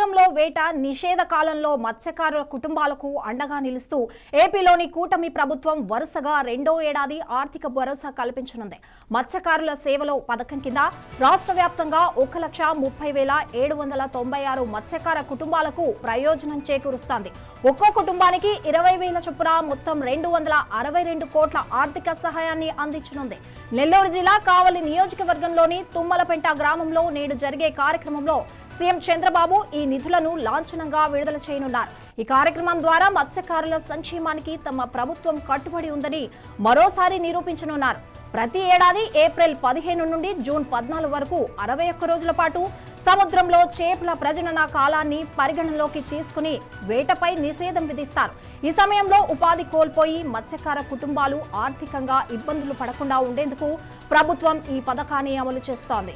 సముద్రంలో వేట నిషేధ కాలంలో మత్స్యకారుల కుటుంబాలకు అండగా నిలుస్తూ ఏపీలోని కూటమి ప్రభుత్వం వరుసగా రెండో ఏడాది ఆర్థిక భరోసా కల్పించనుంది. మత్స్యకారుల సేవలో పథకం కింద రాష్ట్ర వ్యాప్తంగా 1,30,796 మత్స్యకార కుటుంబాలకు ప్రయోజనం చేకూరుస్తోంది. ఒక్కో కుటుంబానికి 20,000 చొప్పున మొత్తం 262 కోట్ల ఆర్థిక సహాయాన్ని అందించనుంది. నెల్లూరు జిల్లా కావలి నియోజకవర్గంలోని తుమ్మలపెంట గ్రామంలో నేడు జరిగే కార్యక్రమంలో సీఎం చంద్రబాబు ఈ నిధులను లాంఛనంగా విడుదల చేయనున్నారు. ఈ కార్యక్రమం ద్వారా మత్స్యకారుల సంక్షేమానికి తమ ప్రభుత్వం కట్టుబడి ఉందని మరోసారి నిరూపించనున్నారు. ప్రతి ఏడాది ఏప్రిల్ 15 నుండి జూన్ 14 వరకు 61 రోజుల పాటు సముద్రంలో చేపల ప్రజనన కాలాన్ని పరిగణనలోకి తీసుకుని వేటపై నిషేధం విధిస్తారు. ఈ సమయంలో ఉపాధి కోల్పోయి మత్స్యకార కుటుంబాలు ఆర్థికంగా ఇబ్బందులు పడకుండా ఉండేందుకు ప్రభుత్వం ఈ పథకాన్ని అమలు చేస్తోంది.